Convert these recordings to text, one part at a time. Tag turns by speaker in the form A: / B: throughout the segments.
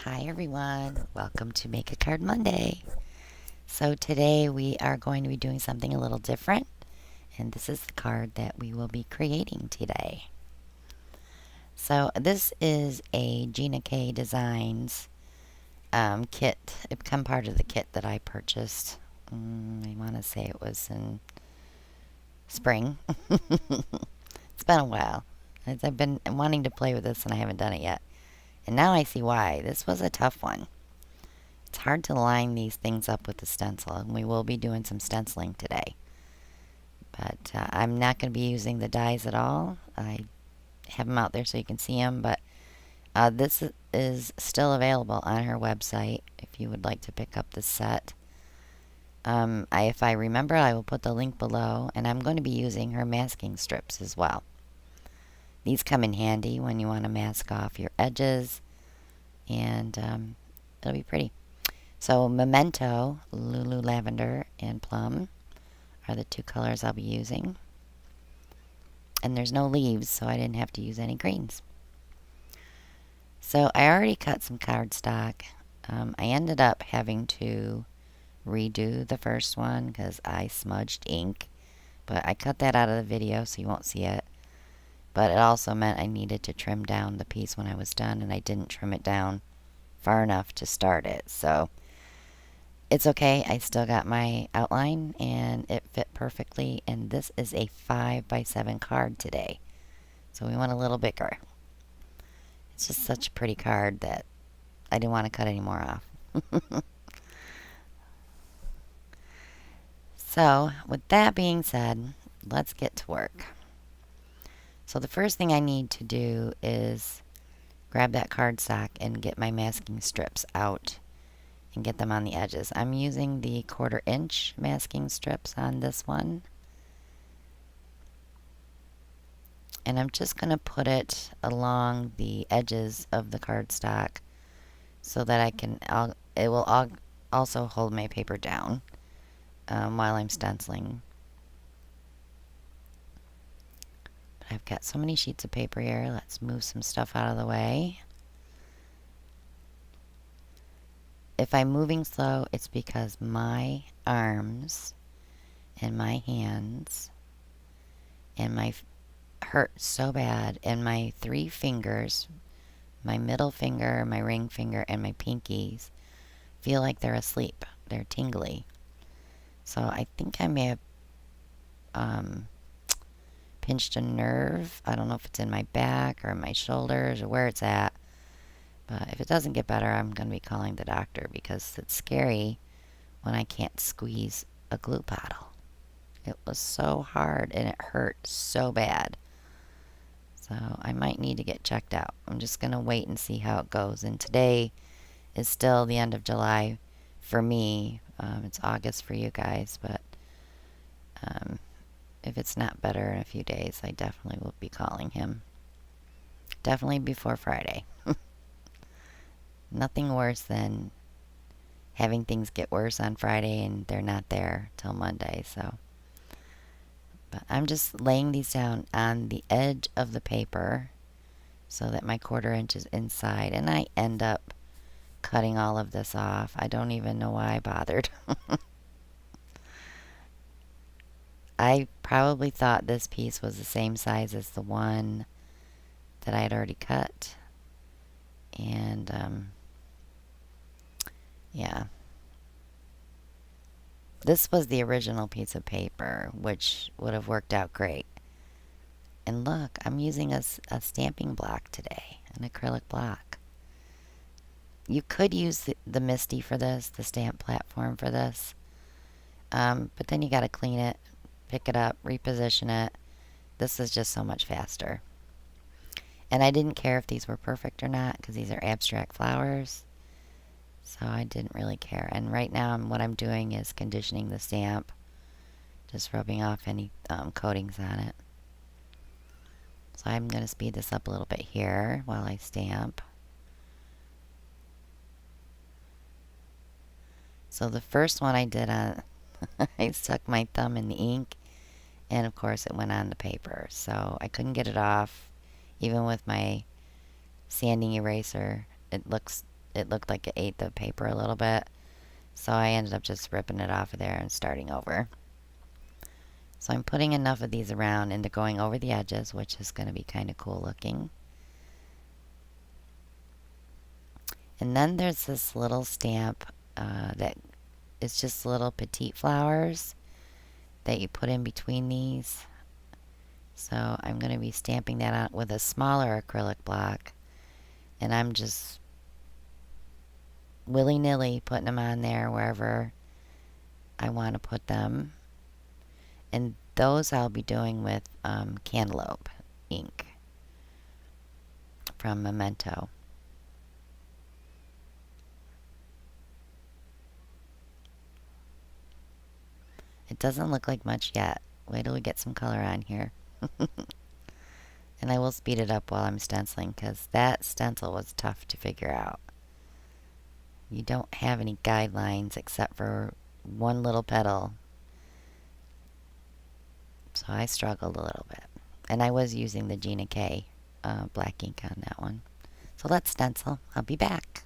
A: Hi everyone, welcome to Make a Card Monday. So today we are going to be doing something a little different, and this is the card that we will be creating today. So this is a Gina K Designs kit. It became part of the kit that I purchased. I want to say it was in spring. It's been a while. I've been wanting to play with this and I haven't done it yet. And now I see why. This was a tough one. It's hard to line these things up with the stencil, and we will be doing some stenciling today. But I'm not going to be using the dies at all. I have them out there so you can see them, but this is still available on her website if you would like to pick up this set. If I remember, I will put the link below, and I'm going to be using her masking strips as well. These come in handy when you want to mask off your edges, and it'll be pretty. So Memento, Lulu Lavender, and Plum are the two colors I'll be using. And there's no leaves, so I didn't have to use any greens. So I already cut some cardstock. I ended up having to redo the first one because I smudged ink. But I cut that out of the video so you won't see it. But it also meant I needed to trim down the piece when I was done, and I didn't trim it down far enough to start it. So it's okay. I still got my outline, and it fit perfectly. And this is a 5x7 card today. So we want a little bigger. It's just such a pretty card that I didn't want to cut any more off. So with that being said, let's get to work. So the first thing I need to do is grab that cardstock and get my masking strips out and get them on the edges. I'm using the 1/4 inch masking strips on this one. And I'm just going to put it along the edges of the cardstock so that it will also hold my paper down while I'm stenciling. But I've got so many sheets of paper here. Let's move some stuff out of the way. If I'm moving slow, it's because my arms and my hands and my hurt so bad, and my 3 fingers, my middle finger, my ring finger, and my pinkies feel like they're asleep. They're tingly. So I think I may have pinched a nerve. I don't know if it's in my back or my shoulders or where it's at. But if it doesn't get better, I'm going to be calling the doctor because it's scary when I can't squeeze a glue bottle. It was so hard and it hurt so bad. So I might need to get checked out. I'm just going to wait and see how it goes. And today is still the end of July for me. It's August for you guys, but if it's not better in a few days, I definitely will be calling him. Definitely before Friday. Nothing worse than having things get worse on Friday and they're not there till Monday. So, but I'm just laying these down on the edge of the paper so that my 1/4 inch is inside, and I end up cutting all of this off. I don't even know why I bothered. I probably thought this piece was the same size as the one that I had already cut. And yeah. This was the original piece of paper, which would have worked out great. And look, I'm using a stamping block today, an acrylic block. You could use the Misty for this, the stamp platform for this. But then you got to clean it, pick it up, reposition it. This is just so much faster. And I didn't care if these were perfect or not because these are abstract flowers. So I didn't really care. And right now what I'm doing is conditioning the stamp. Just rubbing off any coatings on it. So I'm going to speed this up a little bit here while I stamp. So the first one I did on, I stuck my thumb in the ink. And of course it went on the paper. So I couldn't get it off. Even with my sanding eraser, it looks it looked like it ate the paper a little bit. So I ended up just ripping it off of there and starting over. So I'm putting enough of these around and they're going over the edges, which is going to be kind of cool looking. And then there's this little stamp that is just little petite flowers that you put in between these. So I'm going to be stamping that out with a smaller acrylic block. And I'm just willy-nilly putting them on there wherever I want to put them. And those I'll be doing with cantaloupe ink from Memento. It doesn't look like much yet. Wait till we get some color on here. And I will speed it up while I'm stenciling because that stencil was tough to figure out. You don't have any guidelines except for one little petal. So I struggled a little bit. And I was using the Gina K black ink on that one. So let's stencil. I'll be back.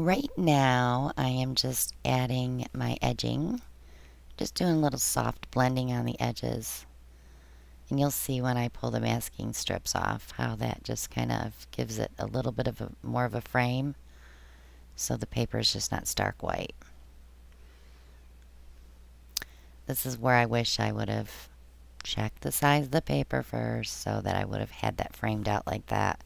A: right now I am just adding my edging, just doing a little soft blending on the edges. And you'll see when I pull the masking strips off how that just kind of gives it a little bit of more of a frame, so the paper is just not stark white. This is where I wish I would have checked the size of the paper first, so that I would have had that framed out like that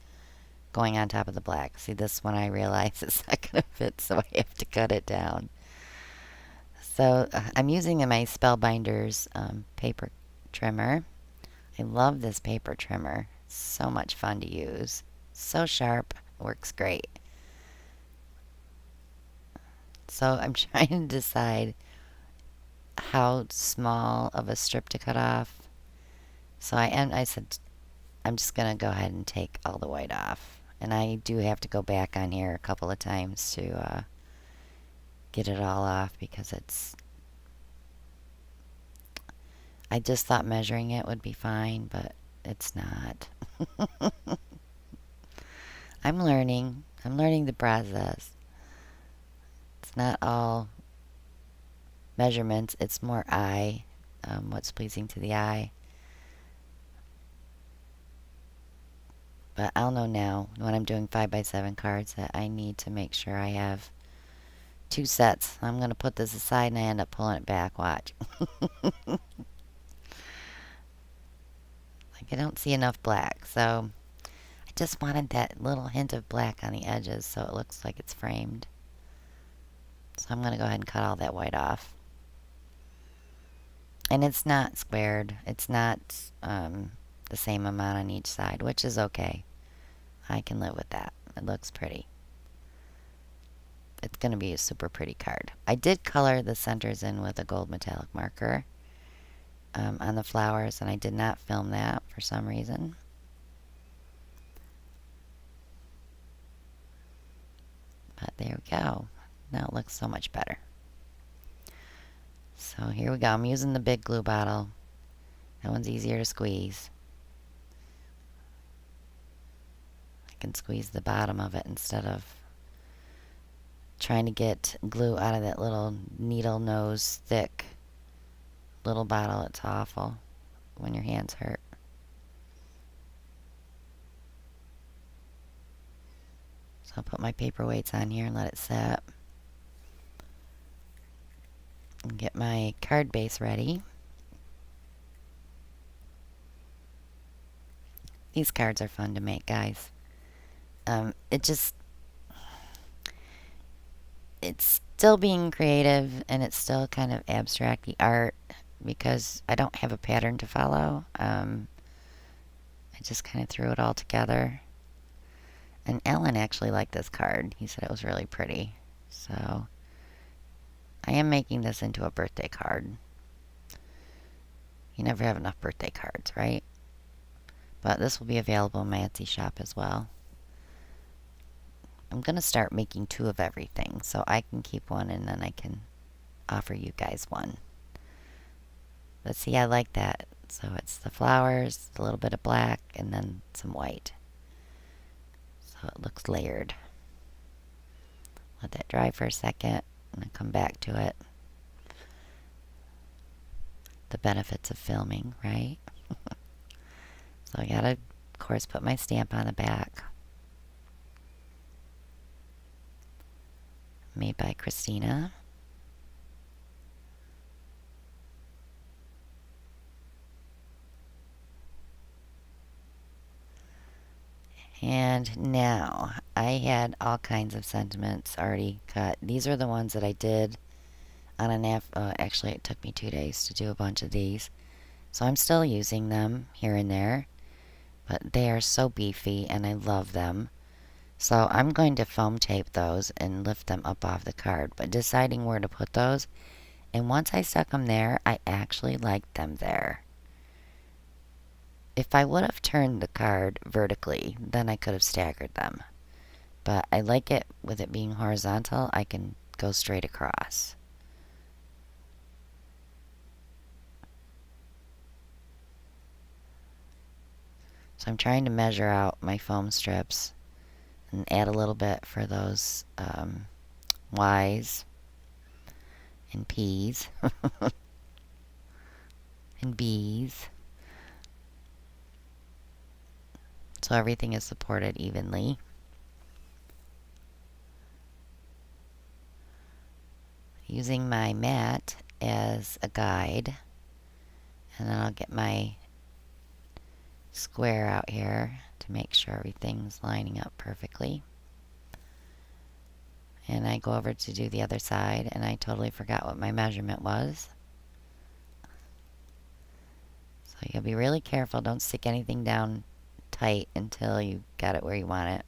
A: going on top of the black. See, this one I realize it's not going to fit, so I have to cut it down. So I'm using my Spellbinders paper trimmer. I love this paper trimmer. So much fun to use. So sharp. Works great. So I'm trying to decide how small of a strip to cut off. So I said I'm just going to go ahead and take all the white off. And I do have to go back on here a couple of times to get it all off, because I just thought measuring it would be fine, but it's not. I'm learning. I'm learning the process. It's not all measurements. It's more eye, what's pleasing to the eye. But I'll know now when I'm doing 5x7 cards that I need to make sure I have 2 sets. I'm going to put this aside and I end up pulling it back. Watch. Like, I don't see enough black, so I just wanted that little hint of black on the edges so it looks like it's framed. So I'm going to go ahead and cut all that white off. And it's not squared. It's not the same amount on each side, which is okay. I can live with that. It looks pretty. It's going to be a super pretty card. I did color the centers in with a gold metallic marker on the flowers, and I did not film that for some reason. But there we go. Now it looks so much better. So here we go. I'm using the big glue bottle. That one's easier to squeeze. I can squeeze the bottom of it instead of trying to get glue out of that little needle nose thick little bottle. It's awful when your hands hurt. So I'll put my paperweights on here and let it set. And get my card base ready. These cards are fun to make, guys. It's still being creative, and it's still kind of abstract-y art because I don't have a pattern to follow. I just kind of threw it all together. And Ellen actually liked this card. He said it was really pretty. So I am making this into a birthday card. You never have enough birthday cards, right? But this will be available in my Etsy shop as well. I'm going to start making 2 of everything, so I can keep one and then I can offer you guys one. But see, I like that. So it's the flowers, a little bit of black, and then some white. So it looks layered. Let that dry for a second, and then come back to it. The benefits of filming, right? So I gotta, of course, put my stamp on the back. Made by Christina. And now, I had all kinds of sentiments already cut. These are the ones that I did on actually it took me 2 days to do a bunch of these. So I'm still using them here and there. But they are so beefy and I love them. So I'm going to foam tape those and lift them up off the card. But deciding where to put those. And once I stuck them there, I actually liked them there. If I would have turned the card vertically, then I could have staggered them. But I like it with it being horizontal. I can go straight across. So I'm trying to measure out my foam strips and add a little bit for those Y's and P's and B's. So everything is supported evenly. Using my mat as a guide. And then I'll get my square out here to make sure everything's lining up perfectly. And I go over to do the other side, and I totally forgot what my measurement was. So you gotta be really careful. Don't stick anything down tight until you got it where you want it.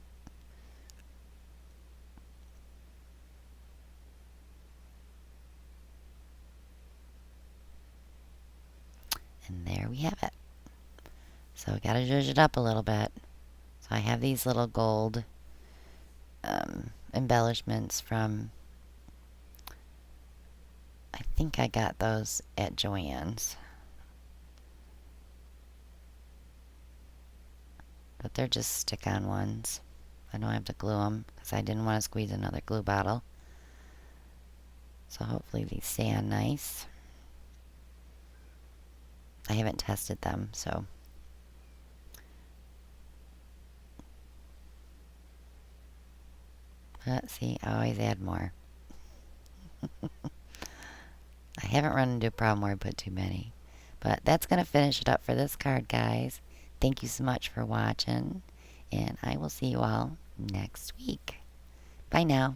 A: And there we have it. So we gotta zhuzh it up a little bit. So I have these little gold embellishments from, I think I got those at Joann's. But they're just stick-on ones. I don't have to glue them because I didn't want to squeeze another glue bottle. So hopefully these stay on nice. I haven't tested them, so. Let's see, I always add more. I haven't run into a problem where I put too many. But that's going to finish it up for this card, guys. Thank you so much for watching, and I will see you all next week. Bye now.